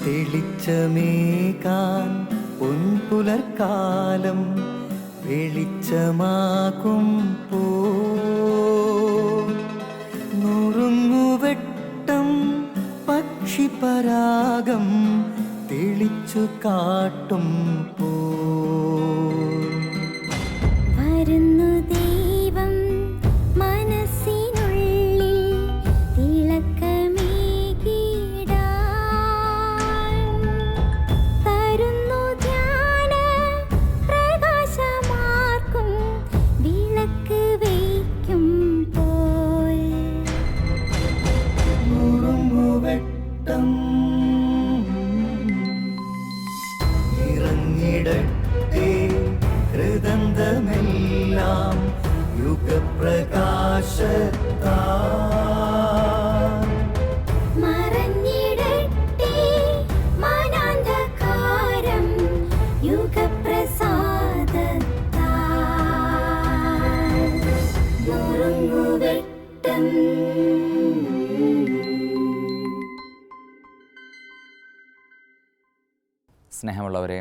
തെളിച്ചമേകാൻ പൊൻപുലർക്കാലം വെളിച്ചമാകും നുറുങ്ങുവെട്ടം പക്ഷിപരാഗം തെളിച്ചു കാട്ടും വരുന്നു ദൈവം മനസ്സിനുള്ളിൽ തിളക്കമേകിടാൻ തരുന്നു ധ്യാന പ്രകാശമാർക്കും വിളക്ക് വയ്ക്കുമ്പോൾ നുറുങ്ങുവെട്ടം ഇറങ്ങിടട്ടെ ഹൃദന്തമെല്ലാം യുഗപ്രകാശത്താൽ മറഞ്ഞിടട്ടെ മാനാന്ധകാരം യുഗപ്രസാദത്താൽ നുറുങ്ങുവെട്ടം. സ്നേഹമുള്ളവരെ,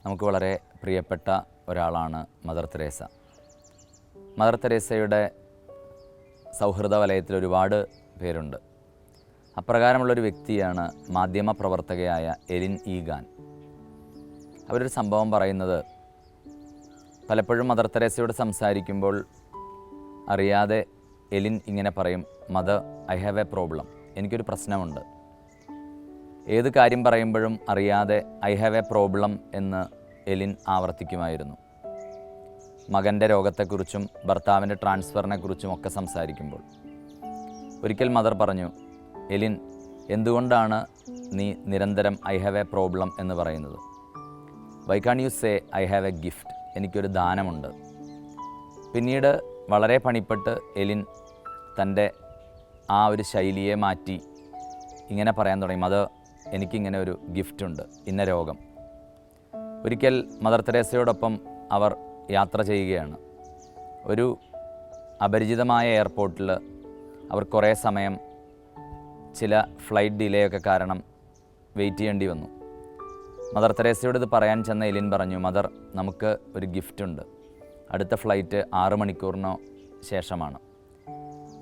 നമുക്ക് വളരെ പ്രിയപ്പെട്ട ഒരാളാണ് മദർ തെരേസ. മദർ തെരേസയുടെ സൗഹൃദ വലയത്തിൽ ഒരുപാട് പേരുണ്ട്. അപ്രകാരമുള്ളൊരു വ്യക്തിയാണ് മാധ്യമ പ്രവർത്തകയായ എലിൻ ഈഗാൻ. അവരൊരു സംഭവം പറയുന്നത്, പലപ്പോഴും മദർ തെരേസയോട് സംസാരിക്കുമ്പോൾ അറിയാതെ എലിൻ ഇങ്ങനെ പറയും, mother, I have A problem, എനിക്കൊരു പ്രശ്നമുണ്ട്. ഏത് കാര്യം പറയുമ്പോഴും അറിയാതെ ഐ ഹാവ് എ പ്രോബ്ലം എന്ന് എലിൻ ആവർത്തിക്കുമായിരുന്നു. മകൻ്റെ രോഗത്തെക്കുറിച്ചും ഭർത്താവിൻ്റെ ട്രാൻസ്ഫറിനെക്കുറിച്ചും ഒക്കെ സംസാരിക്കുമ്പോൾ ഒരിക്കൽ മദർ പറഞ്ഞു, എലിൻ, എന്തുകൊണ്ടാണ് നീ നിരന്തരം ഐ ഹാവ് എ പ്രോബ്ലം എന്ന് പറയുന്നത്? Why can you say I have a gift, എനിക്കൊരു ദാനമുണ്ട്. പിന്നീട് വളരെ പണിപ്പെട്ട് എലിൻ തൻ്റെ ആ ഒരു ശൈലിയെ മാറ്റി ഇങ്ങനെ പറയാൻ തുടങ്ങി, മദർ, എനിക്കിങ്ങനെ ഒരു ഗിഫ്റ്റുണ്ട്, ഇന്ന രോഗം. ഒരിക്കൽ മദർ തെരേസയോടൊപ്പം അവർ യാത്ര ചെയ്യുകയാണ്. ഒരു അപരിചിതമായ എയർപോർട്ടിൽ അവർ കുറേ സമയം ചില ഫ്ലൈറ്റ് ഡിലേ ഒക്കെ കാരണം വെയിറ്റ് ചെയ്യേണ്ടി വന്നു. മദർ തെരേസയോട് ഇത് പറയാൻ ചെന്ന എലിൻ പറഞ്ഞു, മദർ, നമുക്ക് ഒരു ഗിഫ്റ്റുണ്ട്, അടുത്ത ഫ്ലൈറ്റ് 6 മണിക്കൂറിനോ ശേഷമാണ്.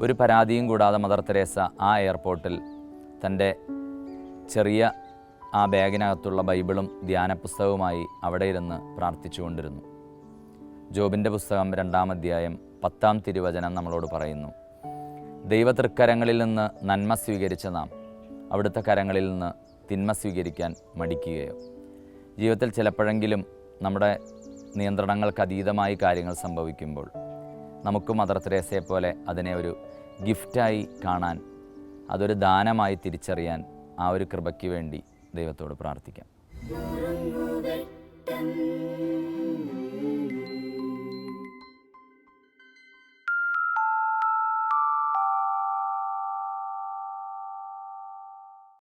ഒരു പരാതിയും കൂടാതെ മദർ തെരേസ ആ എയർപോർട്ടിൽ തൻ്റെ ചെറിയ ആ ബാഗിനകത്തുള്ള ബൈബിളും ധ്യാന പുസ്തകവുമായി അവിടെ ഇരുന്ന് പ്രാർത്ഥിച്ചുകൊണ്ടിരുന്നു. ജോബിൻ്റെ പുസ്തകം 2-ാം അധ്യായം 10-ാം തിരുവചനം നമ്മളോട് പറയുന്നു, ദൈവതൃക്കരങ്ങളിൽ നിന്ന് നന്മ സ്വീകരിച്ച നാം അവിടുത്തെ കരങ്ങളിൽ നിന്ന് തിന്മ സ്വീകരിക്കാൻ മടിക്കുകയോ? ജീവിതത്തിൽ ചിലപ്പോഴെങ്കിലും നമ്മുടെ നിയന്ത്രണങ്ങൾക്ക് അതീതമായി കാര്യങ്ങൾ സംഭവിക്കുമ്പോൾ നമുക്ക് മദർ തെരേസയെ പോലെ അതിനെ ഒരു ഗിഫ്റ്റായി കാണാൻ, അതൊരു ദാനമായി തിരിച്ചറിയാൻ ആ ഒരു കൃപയ്ക്ക് വേണ്ടി ദൈവത്തോട് പ്രാർത്ഥിക്കാം.